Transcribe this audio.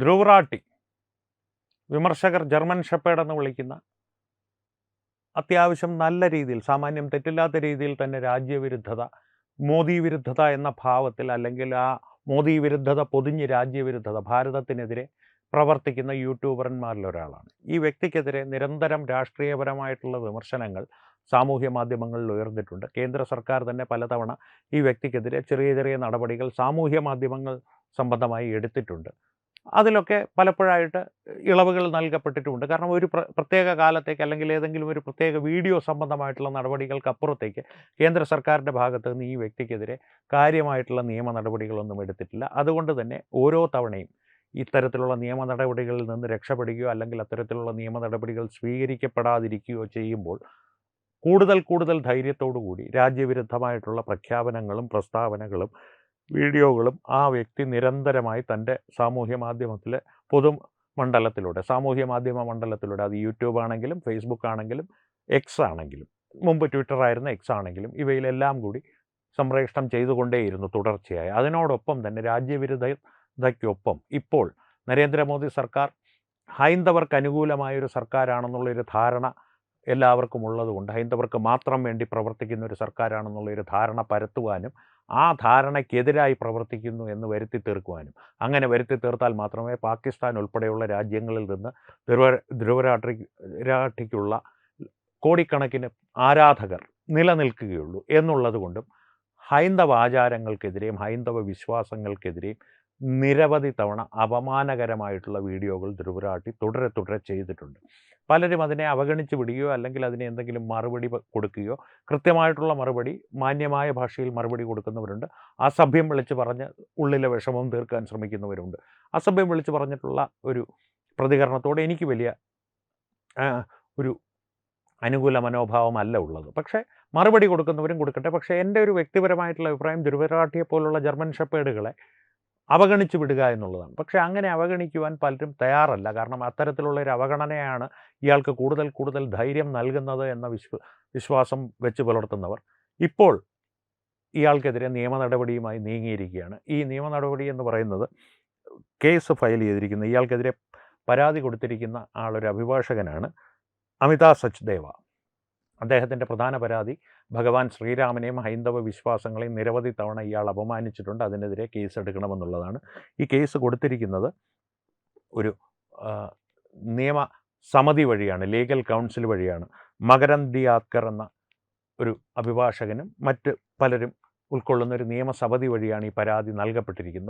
ധ്രുവറാട്ടി വിമർശകർ German shepherd എന്ന് വിളിക്കുന്ന അത്യാവശ്യം നല്ല രീതിയിൽ, സാമാന്യം തെറ്റില്ലാത്ത രീതിയിൽ തന്നെ രാജ്യവിരുദ്ധത, മോദി വിരുദ്ധത എന്ന ഭാവത്തിൽ, അല്ലെങ്കിൽ ആ മോദി വിരുദ്ധത പൊതിഞ്ഞ് രാജ്യവിരുദ്ധത, ഭാരതത്തിനെതിരെ പ്രവർത്തിക്കുന്ന യൂട്യൂബർമാരിലൊരാളാണ്. ഈ വ്യക്തിക്കെതിരെ നിരന്തരം രാഷ്ട്രീയപരമായിട്ടുള്ള വിമർശനങ്ങൾ സാമൂഹ്യ മാധ്യമങ്ങളിൽ ഉയർന്നിട്ടുണ്ട്. കേന്ദ്ര സർക്കാർ തന്നെ പലതവണ ഈ വ്യക്തിക്കെതിരെ ചെറിയ ചെറിയ നടപടികൾ സാമൂഹ്യ മാധ്യമങ്ങൾ സംബന്ധമായി എടുത്തിട്ടുണ്ട്. അതിലൊക്കെ പലപ്പോഴായിട്ട് ഇളവുകൾ നൽകപ്പെട്ടിട്ടുമുണ്ട്. കാരണം ഒരു പ്രത്യേക കാലത്തേക്ക്, അല്ലെങ്കിൽ ഏതെങ്കിലും ഒരു പ്രത്യേക വീഡിയോ സംബന്ധമായിട്ടുള്ള നടപടികൾക്കപ്പുറത്തേക്ക് കേന്ദ്ര സർക്കാരിൻ്റെ ഭാഗത്ത് നിന്ന് ഈ വ്യക്തിക്കെതിരെ കാര്യമായിട്ടുള്ള നിയമ നടപടികളൊന്നും എടുത്തിട്ടില്ല. അതുകൊണ്ട് തന്നെ ഓരോ തവണയും ഇത്തരത്തിലുള്ള നിയമ നടപടികളിൽ നിന്ന് രക്ഷപ്പെടുകയോ അല്ലെങ്കിൽ അത്തരത്തിലുള്ള നിയമ നടപടികൾ സ്വീകരിക്കപ്പെടാതിരിക്കുകയോ ചെയ്യുമ്പോൾ കൂടുതൽ ധൈര്യത്തോടു കൂടി രാജ്യവിരുദ്ധമായിട്ടുള്ള പ്രഖ്യാപനങ്ങളും പ്രസ്താവനകളും വീഡിയോകളും ആ വ്യക്തി നിരന്തരമായി തൻ്റെ സാമൂഹ്യ മാധ്യമത്തിലെ പൊതുമണ്ഡലത്തിലൂടെ, സാമൂഹ്യ മാധ്യമ മണ്ഡലത്തിലൂടെ, അത് യൂട്യൂബ് ആണെങ്കിലും ഫേസ്ബുക്ക് ആണെങ്കിലും എക്സ് ആണെങ്കിലും, മുമ്പ് ട്വിറ്റർ ആയിരുന്ന എക്സ് ആണെങ്കിലും, ഇവയിലെല്ലാം കൂടി സംപ്രേഷണം ചെയ്തുകൊണ്ടേയിരുന്നു തുടർച്ചയായി. അതിനോടൊപ്പം തന്നെ രാജ്യവിരുദ്ധതയ്ക്കൊപ്പം ഇപ്പോൾ നരേന്ദ്രമോദി സർക്കാർ ഹൈന്ദവർക്ക് അനുകൂലമായൊരു സർക്കാരാണെന്നുള്ളൊരു ധാരണ എല്ലാവർക്കും ഉള്ളതുകൊണ്ട്, ഹൈന്ദവർക്ക് മാത്രം വേണ്ടി പ്രവർത്തിക്കുന്ന ഒരു സർക്കാരാണെന്നുള്ളൊരു ധാരണ പരത്തുവാനും ആ ധാരണയ്ക്കെതിരായി പ്രവർത്തിക്കുന്നു എന്ന് വരുത്തി തീർക്കുവാനും, അങ്ങനെ വരുത്തി തീർത്താൽ മാത്രമേ പാകിസ്ഥാൻ ഉൾപ്പെടെയുള്ള രാജ്യങ്ങളിൽ നിന്ന് ധ്രുവരാട്ടിക്കുള്ള കോടിക്കണക്കിന് ആരാധകർ നിലനിൽക്കുകയുള്ളൂ എന്നുള്ളത് കൊണ്ടും ഹൈന്ദവ ആചാരങ്ങൾക്കെതിരെയും ഹൈന്ദവ വിശ്വാസങ്ങൾക്കെതിരെയും നിരവധി തവണ അപമാനകരമായിട്ടുള്ള വീഡിയോകൾ ധ്രുവരാട്ടി തുടരെ ചെയ്തിട്ടുണ്ട്. പലരും അതിനെ അവഗണിച്ച് വിടുകയോ അല്ലെങ്കിൽ അതിന് എന്തെങ്കിലും മറുപടി കൊടുക്കുകയോ, കൃത്യമായിട്ടുള്ള മറുപടി, മാന്യമായ ഭാഷയിൽ മറുപടി കൊടുക്കുന്നവരുണ്ട്. അസഭ്യം വിളിച്ച് പറഞ്ഞ് ഉള്ളിലെ വിഷമം തീർക്കാൻ ശ്രമിക്കുന്നവരുണ്ട്. അസഭ്യം വിളിച്ച് പറഞ്ഞിട്ടുള്ള ഒരു പ്രതികരണത്തോടെ എനിക്ക് വലിയ ഒരു അനുകൂല മനോഭാവമല്ല ഉള്ളത്. പക്ഷേ മറുപടി കൊടുക്കുന്നവരും കൊടുക്കട്ടെ. പക്ഷേ എൻ്റെ ഒരു വ്യക്തിപരമായിട്ടുള്ള അഭിപ്രായം ധ്രുവരാട്ടിയെ പോലുള്ള ജർമ്മൻ ഷെപ്പേർഡുകളെ അവഗണിച്ചു വിടുക എന്നുള്ളതാണ്. പക്ഷേ അങ്ങനെ അവഗണിക്കുവാൻ പലരും തയ്യാറല്ല. കാരണം അത്തരത്തിലുള്ളൊരു അവഗണനയാണ് ഇയാൾക്ക് കൂടുതൽ ധൈര്യം നൽകുന്നത് എന്ന വിശ്വാസം വെച്ച് പുലർത്തുന്നവർ ഇപ്പോൾ ഇയാൾക്കെതിരെ നിയമ നടപടിയുമായി നീങ്ങിയിരിക്കുകയാണ്. ഈ നിയമ നടപടി എന്ന് പറയുന്നത് കേസ് ഫയൽ ചെയ്തിരിക്കുന്ന, ഇയാൾക്കെതിരെ പരാതി കൊടുത്തിരിക്കുന്ന ആളൊരു അഭിഭാഷകനാണ്, അമിതാഭ് സച്ദേവ. അദ്ദേഹത്തിൻ്റെ പ്രധാന പരാതി ഭഗവാൻ ശ്രീരാമനെയും ഹൈന്ദവ വിശ്വാസങ്ങളെയും നിരവധി തവണ ഇയാൾ അപമാനിച്ചിട്ടുണ്ട്, അതിനെതിരെ കേസ് എടുക്കണമെന്നുള്ളതാണ്. ഈ കേസ് കൊടുത്തിരിക്കുന്നത് ഒരു നിയമ സമിതി വഴിയാണ്, ലീഗൽ കൗൺസിൽ വഴിയാണ്. മകരന്ദ് ദിയാദ്കർ എന്ന ഒരു അഭിഭാഷകനും മറ്റ് പലരും ഉൾക്കൊള്ളുന്ന ഒരു നിയമസമിതി വഴിയാണ് ഈ പരാതി നൽകപ്പെട്ടിരിക്കുന്നത്.